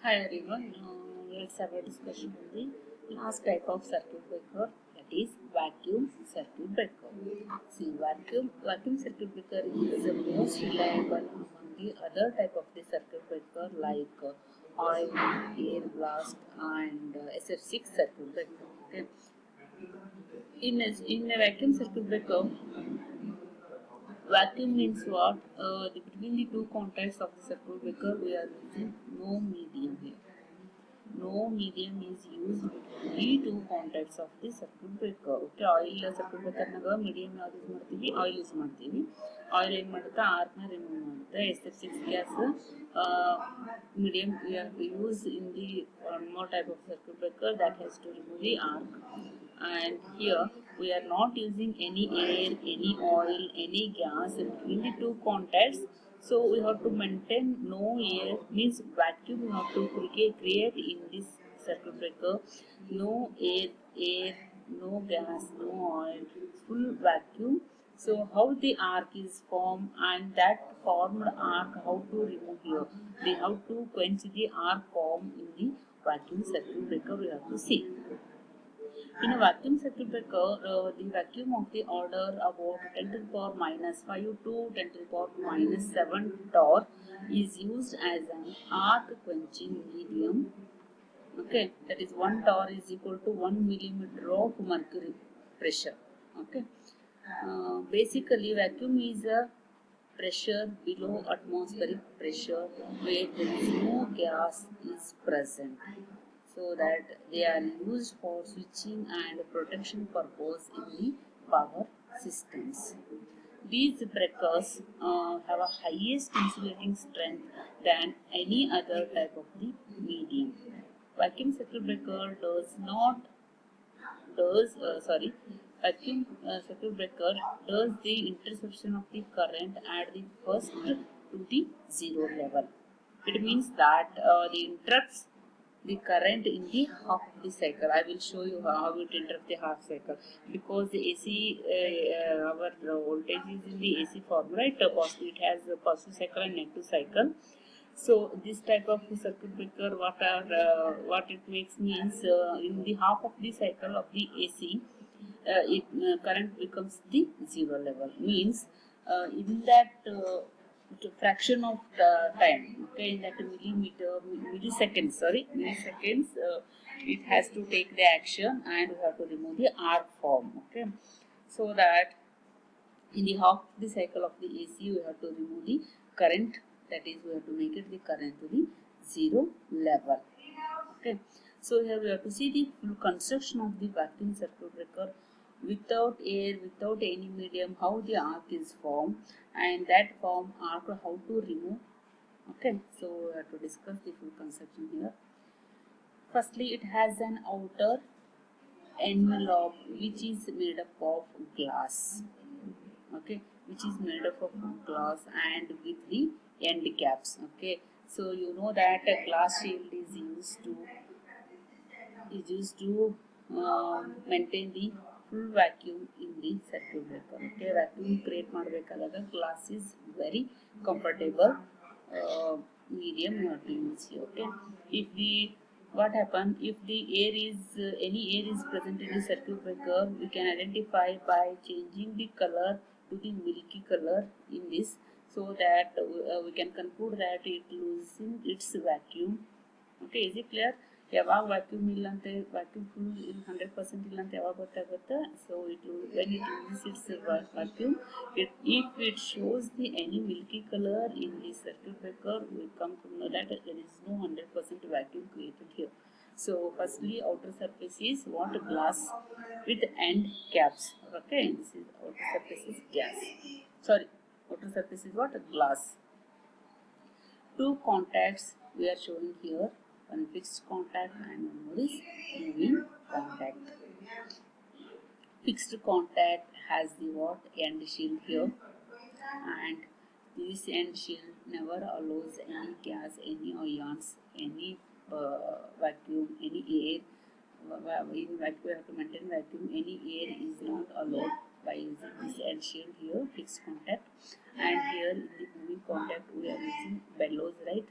Hi everyone, let's have a discussion on the last type of circuit breaker, that is vacuum circuit breaker. See, vacuum circuit breaker is the most reliable among the other type of the circuit breaker like oil, air blast and SF6 circuit breaker. Okay. In a vacuum circuit breaker, vacuum means what? Between the two contacts of the circuit breaker, we are using no medium here. No medium is used between the two contacts of the circuit breaker. Okay, oil circuit breaker naga medium ಯಾವ್ದು use ಮಾಡ್ತೀವಿ, oil use ಮಾಡ್ತೀವಿ. Oil ಏನು ಮಾಡುತ್ತೆ, ಆರ್ಕ್ನ remove ಮಾಡುತ್ತೆ. SF6 gas medium we have to use in the one more type of circuit breaker that has to remove the arc. And here we are not using any air, any oil, any gas between the two contacts. So we have to maintain no air, means vacuum we have to create in this circuit breaker. No air, no gas, no oil, full vacuum. So how the arc is formed, and that formed arc how to remove here. We have to quench the arc formed in the vacuum circuit breaker, we have to see. In a vacuum circuit breaker, the vacuum of the order about 10 to the power minus 5 to 10 to the power minus 7 torr is used as an arc quenching medium. Okay, that is 1 torr is equal to 1 millimeter of mercury pressure. Okay, basically vacuum is a pressure below atmospheric pressure where there is no gas is present, so that they are used for switching and protection purpose in the power systems. These breakers have a highest insulating strength than any other type of the medium. Vacuum circuit breaker vacuum circuit breaker does the interception of the current at the first to the zero level. It means that the interrupts the current in the half of the cycle. I will show you how it interrupts the half cycle, because the AC, our voltage is in the AC form, right? It has a positive cycle and negative cycle. So this type of circuit breaker, what it makes means, in the half of the cycle of the AC, current becomes the zero level. Means in that fraction of time, okay, in that milliseconds, it has to take the action and we have to remove the arc form. Okay, so that in the half the cycle of the AC, we have to remove the current, that is, we have to make it the current to the zero level. Okay, so here we have to see the full construction of the vacuum circuit breaker without air, without any medium, how the arc is formed, and that form arc how to remove. Okay, so we have to discuss the full construction here. Firstly, it has an outer envelope which is made up of glass. Okay, which is made up of glass and with the end caps. Okay, so you know that a glass shield is used to maintain the full vacuum in the circuit breaker. Okay, vacuum create ಮಾಡಬೇಕಾದಾಗ glass is very comfortable medium you have to use here. Okay, if we what happen if the air is any air is present in the circuit breaker, we can identify by changing the color to the milky color in this, so that we can conclude that it losing its vacuum. Okay, is it clear? ಯಾವಾಗ vacuum ಇಲ್ಲ ಅಂತ, vacuum full 100% ಇಲ್ಲ ಅಂತ ಯಾವಾಗ ಗೊತ್ತಾಗುತ್ತೆ? So it when it loses its vacuum, if it shows the any milky color in the circuit breaker, we come to know that there is no 100% vacuum created here. So firstly, outer surface is what? Glass with end caps. Okay, this is outer surface is outer surface is what? Glass. Two contacts we are showing here, one fixed contact and one more is moving contact. Fixed contact has the what? End shield here, and this end shield never allows any gas, any ions, any vacuum, any air. In vacuum we have to maintain vacuum, any air is not allowed by using this end shield here, fixed contact. And here in the moving contact we are using bellows, right?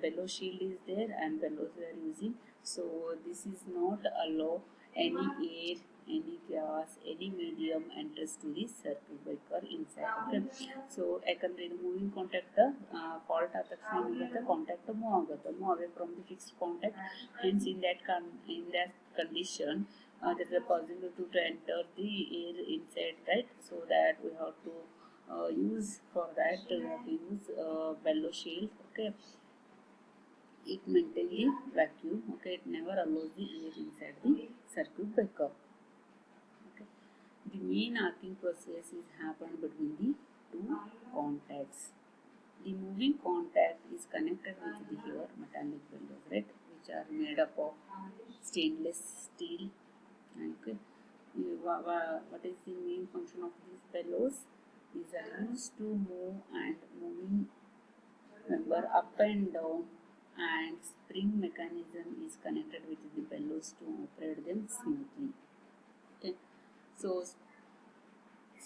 bellows shield is there and bellows we are using. So this is not allow any air, any gas, any medium enters to the circuit breaker inside. Okay, so ಯಾಕಂದ್ರೆ ಇದು moving contact fault ಆದ ತಕ್ಷಣ ಏನಾಗುತ್ತೆ contact move away from the fixed contact. Hence in that condition there is a possibility to enter the air inside, right? So that we have to use for that we have to use bellow shield. Okay, it maintains the vacuum. Okay, it never allows the air inside the circuit breaker. Okay, the main arcing process is happened between the two contacts. The moving contact is connected with the here metallic bellows, right, which are made up of stainless steel. Okay, what is the main function of these bellows? These are used to move and moving member up and down, and spring mechanism is connected with the bellows to operate them smoothly. Okay, so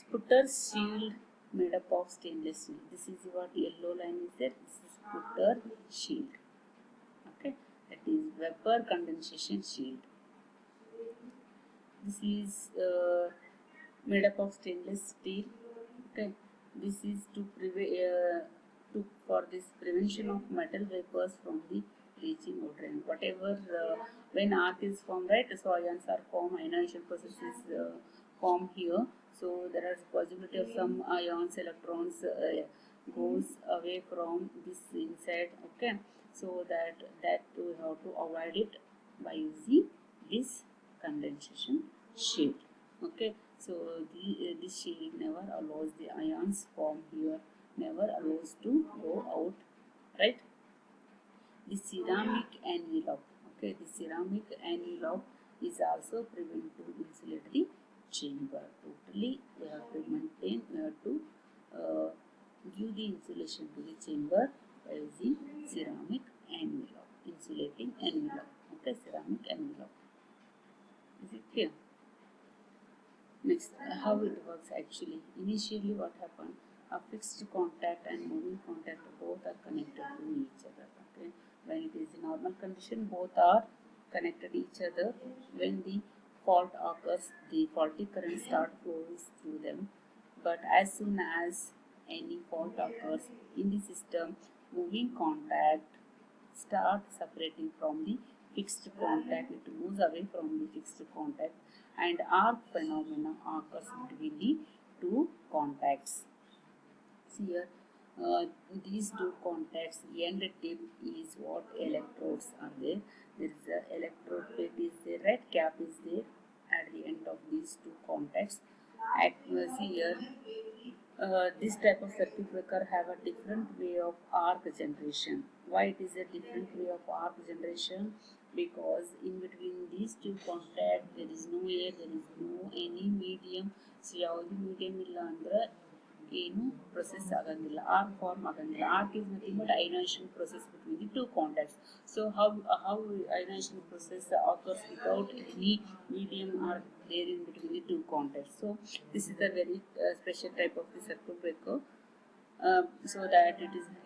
sputter shield made up of stainless steel. This is what yellow line is there. This is sputter shield. Okay, that is vapor condensation shield. This is made up of stainless steel. Okay, this is to for this prevention of metal vapors from the reaching out drain. Whatever when arc is formed, right? So ions are formed, ionization process is formed here. So there is possibility of some ions, electrons goes away from this inside. Okay, so that we have to avoid it by using this condensation shield. Okay, so this shield never allows the ions form here, never allows to go out, right? The ceramic envelope. Okay, the ceramic envelope is also prevent to insulate the chamber. Totally we have to maintain, we have to give the insulation to the chamber by using ceramic envelope, insulating envelope. Okay, ceramic envelope. Is it clear? Next, how it works actually. Initially what happened, a fixed contact and moving contact both are connected to each other. Okay, when it is in normal condition both are connected each other. When the fault occurs, the faulty current start flows through them. But as soon as any fault occurs in the system, moving contact start separating from the fixed contact. It moves away from the fixed contact and arc phenomena occurs between the two contacts. See here, these two contacts, end tip is what electrodes are there. There is a electrode plate is there, red cap is there at the end of these two contacts. See here, this type of circuit breaker have a different way of arc generation. Why it is a different way of arc generation? Because in between these two contacts there is no air, there is no any medium. So ಯಾವುದು medium ಇಲ್ಲ ಅಂದ್ರೆ ಏನು process ಆಗಂಗಿಲ್ಲ, arc form ಆಗಂಗಿಲ್ಲ. Arc is nothing but ionization process between the two contacts. So how ionization process occurs without any medium or there in between the two contacts. So this is a very special type of the circuit breaker. So that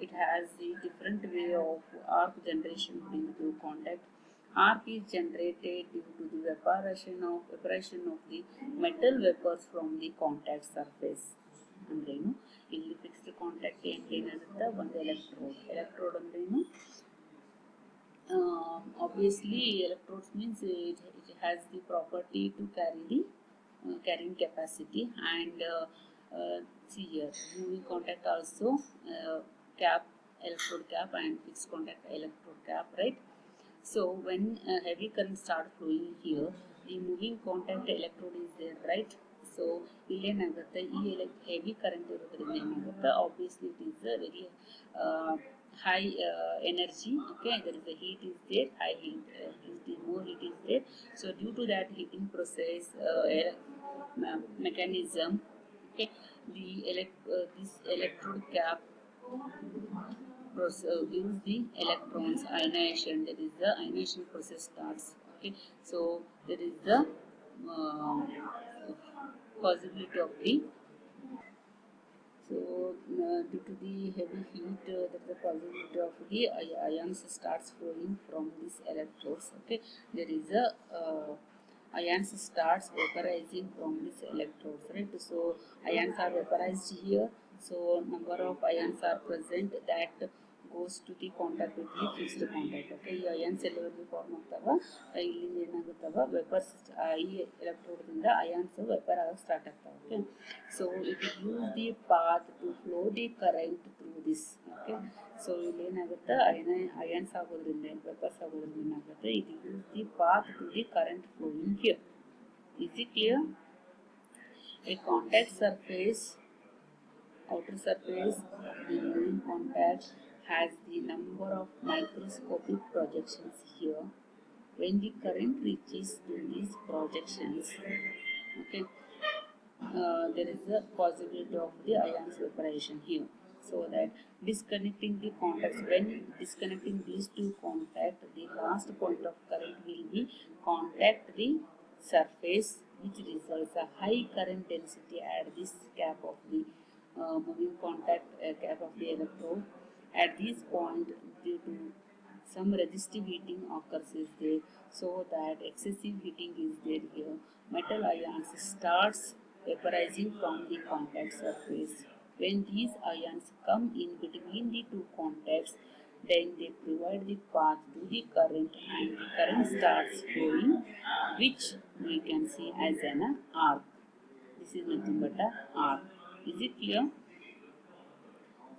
it has the different way of arc generation between the two contacts. Arc is generated due to the evaporation of the metal vapors from the contact surface. ಅಂದ್ರೇನು ಇಲ್ಲಿ fixed contact ಏನಾಗುತ್ತೆ ಒಂದು electrode ಅಂದ್ರೇನು obviously electrodes means it has the property to carry the carrying capacity, and see here moving contact also cap, electrode cap, and fixed contact electrode cap, right? So when heavy current start flowing here, the moving contact electrode is there, right? So ಇಲ್ಲೇನಾಗುತ್ತೆ ಈ heavy current ಇರೋದ್ರಿಂದ ಏನಾಗುತ್ತೆ, obviously it is a very high energy. Okay, there is a heat is there, high heat, more heat is there. So due to that heating process mechanism, okay, the this electrode cap gives the electrons ionization. There is the ionization process starts. Okay, so there is the possibility of the So due to the heavy heat, there is a possibility of the ions starts flowing from these electrodes. Okay, there is a ions starts vaporizing from these electrodes, right? So ions are vaporized here. So number of ions are present that goes to the contact with the fixed contact. Okay, ಈ ions ಎಲ್ಲೆಲ್ಲಿ form ಆಗ್ತಾವ ಇಲ್ಲಿಂದ ಏನಾಗುತ್ತವ vapours ಈ ಎಲೆಕ್ಟ್ರೋಡ್ದಿಂದ ions vapour ಆಗಕ್ಕೆ start ಆಗ್ತಾವ. Okay, so it use the path to flow the current through this. Okay, so ಇಲ್ಲಿ ಏನಾಗುತ್ತೆ ಅಯಾನ್ಸ್ ಆಗೋದ್ರಿಂದ ವೆಪರ್ಸ್ ಆಗೋದ್ರಿಂದ ಏನಾಗುತ್ತೆ it use the path to the current flowing here. Is it clear? A contact surface, outer surface of the moving contact has the number of microscopic projections here. When the current reaches to these projections, okay, there is a possibility of the ions vaporization here. So that disconnecting the contacts, when disconnecting these two contacts, the last point of current will be contact the surface, which results a high current density at this cap of the moving contact, cap of the electrode. At this point, due to some resistive heating occurs is there, so that excessive heating is there here. Metal ions starts vaporizing from the contact surface. When these ions come in between the two contacts, then they provide the path to the current and the current starts flowing, which we can see as an arc. This is nothing but an arc. Is it clear?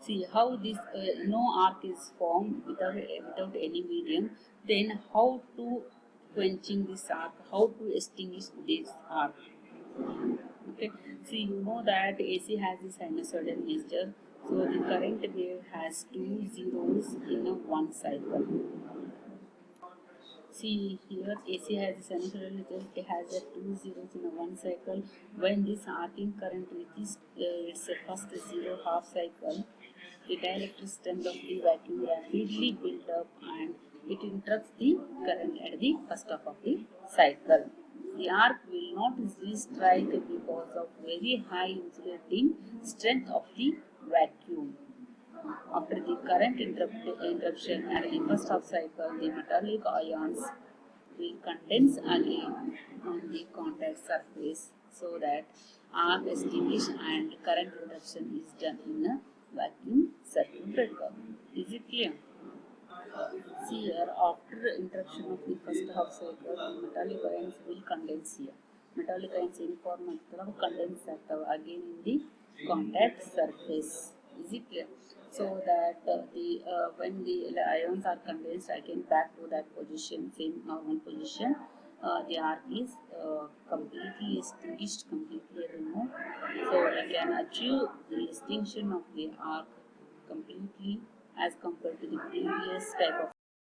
See how this no arc is formed without any medium. Then how to quenching this arc? How to extinguish this arc? Okay. See, you know that AC has a sinusoidal nature. So the current wave has two zeros in a one cycle. See here, AC has a sinusoidal nature. It has a two zeros in a one cycle. When this arcing current reaches its first zero half cycle, the dielectric strength of the vacuum rapidly build up and it interrupts the current at the first half of the cycle. The arc will not easily strike because of very high insulating strength of the vacuum. After the current interruption at the first half cycle, the metallic ions will condense again on the contact surface, so that arc extinguish and current interruption is done in a vacuum circuit breaker. Is it clear? See here, after interruption of the first half cycle, the metallic ions will condense here. Metallic ions in form of condense again in the contact surface. Is it clear? So that when the ions are condensed again back to that position, same normal position, the arc is completely extinguished, completely removed. So we can achieve the extinction of the arc completely as compared to the previous type of